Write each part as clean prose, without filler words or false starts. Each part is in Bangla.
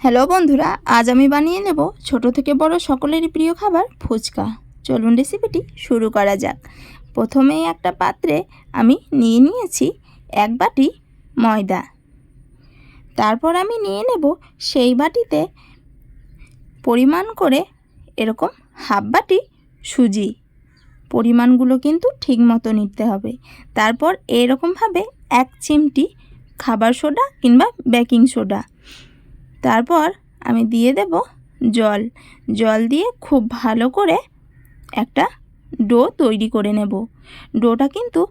হ্যালো বন্ধুরা, আজ আমি বানিয়ে নেব ছোট থেকে বড় সকলেরই প্রিয় খাবার ফুচকা। চলুন রেসিপিটি শুরু করা যাক। প্রথমেই একটা পাত্রে আমি নিয়ে নিয়েছি 1 বাটি ময়দা। তারপর আমি নিয়ে নেব সেই বাটিতে পরিমাণ করে এরকম হাফ বাটি সুজি। পরিমাণগুলো কিন্তু ঠিক মতো নিতে হবে। তারপর এরকমভাবে 1 চিমটি খাবার সোডা কিংবা বেকিং সোডা। তারপর আমি দিয়ে দেব জল। জল দিয়ে খুব ভালো করে একটা ডো তৈরি করে নেব। ডোটা কিন্তু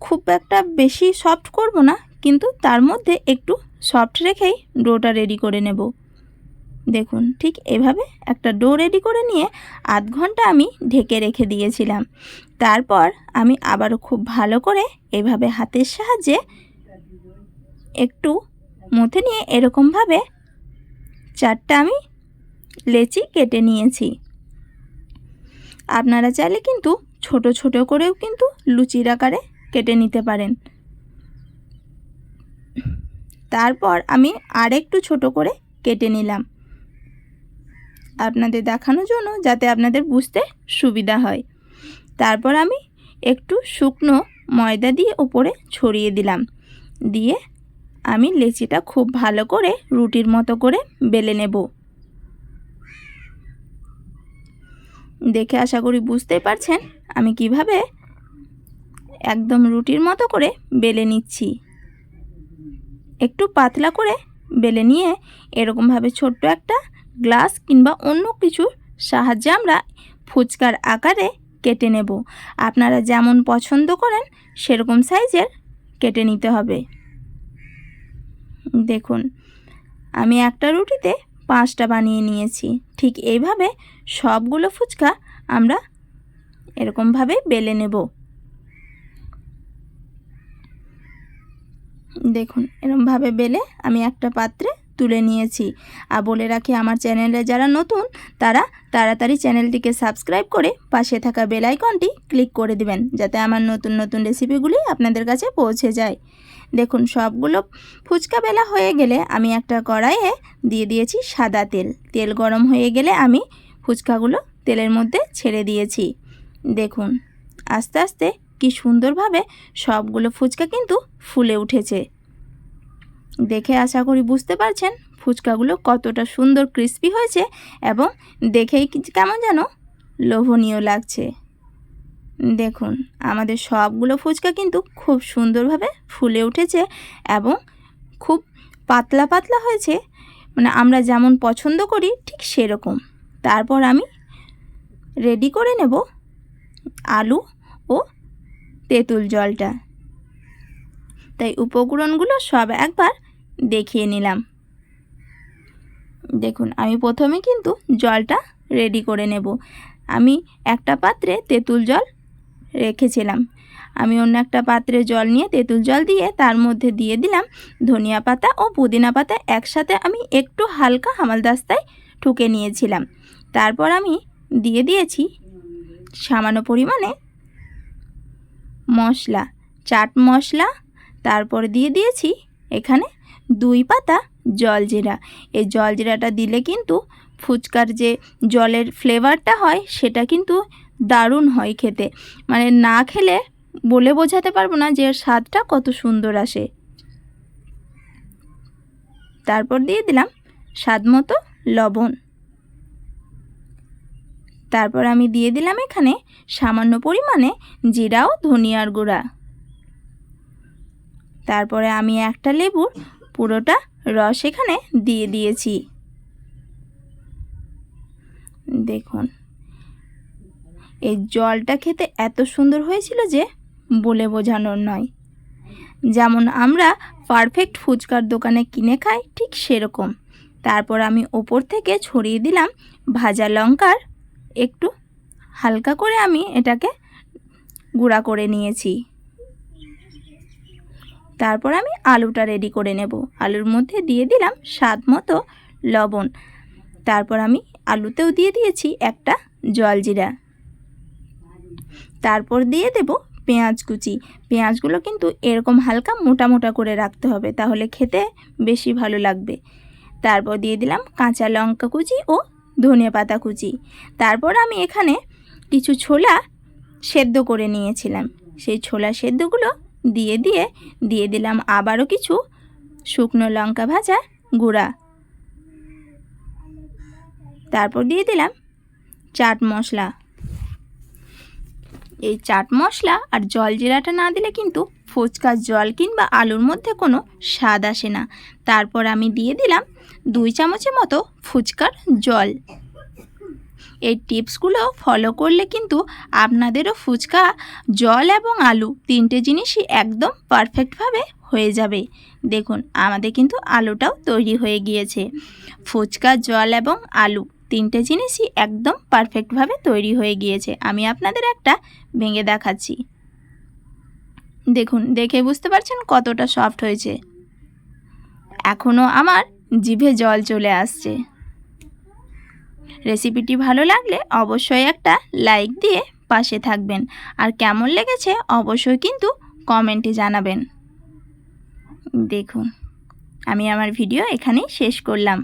খুব একটা বেশি সফট করব না, কিন্তু তার মধ্যে একটু সফট রেখেই ডোটা রেডি করে নেব। দেখুন, ঠিক এভাবে একটা ডো রেডি করে নিয়ে আধ ঘন্টা আমি ঢেকে রেখে দিয়েছিলাম। তারপর আমি আবারও খুব ভালো করে এভাবে হাতের সাহায্যে একটু মুথে নিয়ে এরকমভাবে 4টা আমি লেচি কেটে নিয়েছি। আপনারা চাইলে কিন্তু ছোট ছোট করেও কিন্তু লুচির আকারে কেটে নিতে পারেন। তারপর আমি আরেকটু ছোট করে কেটে নিলাম আপনাদের দেখানোর জন্য, যাতে আপনাদের বুঝতে সুবিধা হয়। তারপর আমি একটু শুকনো ময়দা দিয়ে উপরে ছড়িয়ে দিলাম। দিয়ে আমি লেচিটা খুব ভালো করে রুটির মতো করে বেলে নেব। দেখে আশা করি বুঝতেই পারছেন আমি কিভাবে একদম রুটির মতো করে বেলে নিচ্ছি। একটু পাতলা করে বেলে নিয়ে এরকমভাবে ছোট্ট একটা গ্লাস কিংবা অন্য কিছুর সাহায্যে আমরা ফুচকার আকারে কেটে নেব। আপনারা যেমন পছন্দ করেন সেরকম সাইজের কেটে নিতে হবে। দেখুন, আমি একটা রুটিতে 5টা বানিয়ে নিয়েছি। ঠিক এইভাবে সবগুলো ফুচকা আমরা এরকমভাবে বেলে নেব। দেখুন, এরকমভাবে বেলে আমি একটা পাত্রে তুলে নিয়েছি। আর বলে রাখি, আমার চ্যানেলে যারা নতুন তারা তাড়াতাড়ি চ্যানেলটিকে সাবস্ক্রাইব করে পাশে থাকা বেল আইকনটি ক্লিক করে দিবেন, যাতে আমার নতুন নতুন রেসিপিগুলি আপনাদের কাছে পৌঁছে যায়। দেখুন, সবগুলো ফুচকা বেলা হয়ে গেলে আমি একটা কড়াইয়ে দিয়ে দিয়েছি সাদা তেল। তেল গরম হয়ে গেলে আমি ফুচকাগুলো তেলের মধ্যে ছেড়ে দিয়েছি। দেখুন, আস্তে আস্তে কি সুন্দরভাবে সবগুলো ফুচকা কিন্তু ফুলে উঠেছে। দেখে আশা করি বুঝতে পারছেন ফুচকাগুলো কতটা সুন্দর ক্রিস্পি হয়েছে এবং দেখেই কেমন যেন লোভনীয় লাগছে। দেখুন, আমাদের সবগুলো ফুচকা কিন্তু খুব সুন্দরভাবে ফুলে উঠেছে এবং খুব পাতলা পাতলা হয়েছে, মানে আমরা যেমন পছন্দ করি ঠিক সেরকম। তারপর আমি রেডি করে নেব আলু ও তেঁতুল জলটা। তাই উপকরণগুলো সব একবার দেখিয়ে নিলাম। দেখুন, আমি প্রথমে কিন্তু জলটা রেডি করে নেব। আমি একটা পাত্রে তেঁতুল জল রেখেছিলাম। আমি অন্য একটা পাত্রে জল নিয়ে তেঁতুল জল দিয়ে তার মধ্যে দিয়ে দিলাম ধনিয়া পাতা ও পুদিনা পাতা একসাথে আমি একটু হালকা হামালদিস্তায় ঠুকে নিয়েছিলাম। তারপর আমি দিয়ে দিয়েছি সামান্য পরিমাণে মশলা, চাট মশলা। তারপর দিয়ে দিয়েছি এখানে 2 পাতা জলজিরা। এই জলজিরাটা দিলে কিন্তু ফুচকার যে জলের ফ্লেভারটা হয় সেটা কিন্তু দারুণ হয় খেতে, মানে না খেলে বলে বোঝাতে পারবো না যে এর স্বাদটা কত সুন্দর আসে। তারপর দিয়ে দিলাম স্বাদমতো লবণ। তারপর আমি দিয়ে দিলাম এখানে সামান্য পরিমাণে জিরা ও ধনিয়ার গুঁড়া। তারপরে আমি একটা লেবুর পুরোটা রস এখানে দিয়ে দিয়েছি। দেখুন, এই জলটা খেতে এত সুন্দর হয়েছিল যে বলে বোঝানোর নয়। যেমন আমরা পারফেক্ট ফুচকার দোকানে কিনে খাই ঠিক সেরকম। তারপর আমি ওপর থেকে ছড়িয়ে দিলাম ভাজা লঙ্কার একটু হালকা করে আমি এটাকে গুঁড়া করে নিয়েছি। তারপর আমি আলুটা রেডি করে নেব। আলুর মধ্যে দিয়ে দিলাম স্বাদ মতো লবণ। তারপর আমি আলুতেও দিয়ে দিয়েছি একটা জলজিরা। তারপর দিয়ে দেব পেঁয়াজ কুচি। পেঁয়াজগুলো কিন্তু এরকম হালকা মোটা মোটা করে রাখতে হবে, তাহলে খেতে বেশি ভালো লাগবে। তারপর দিয়ে দিলাম কাঁচা লঙ্কা কুচি ও ধনে পাতা কুচি। তারপর আমি এখানে কিছু ছোলা সেদ্ধ করে নিয়েছিলাম, সেই ছোলা সেদ্ধগুলো দিয়ে দিলাম আবারও কিছু শুকনো লঙ্কা ভাজা গুঁড়া। তারপর দিয়ে দিলাম চাট মশলা। এই চাট মশলা আর জল জিরাটা না দিলে কিন্তু ফুচকার জল কিংবা আলুর মধ্যে কোনো স্বাদ আসে না। তারপর আমি দিয়ে দিলাম 2 চামচের মতো ফুচকার জল। এই টিপসগুলো ফলো করলে কিন্তু আপনাদেরও ফুচকা জল এবং আলু 3টে জিনিসই একদম পারফেক্টভাবে হয়ে যাবে। দেখুন আমাদের কিন্তু আলুটাও তৈরি হয়ে গিয়েছে। ফুচকা জল এবং আলু 3টে জিনিসই একদম পারফেক্টভাবে তৈরি হয়ে গিয়েছে। আমি আপনাদের একটা ভেঙে দেখাচ্ছি। দেখুন, দেখে বুঝতে পারছেন কতটা সফট হয়েছে। এখনও আমার জিভে জল চলে আসছে। রেসিপিটি ভালো লাগলে অবশ্যই একটা লাইক দিয়ে পাশে থাকবেন, আর কেমন লেগেছে অবশ্যই কিন্তু কমেন্টে জানাবেন। দেখুন আমি আমার ভিডিও এখানেই শেষ করলাম।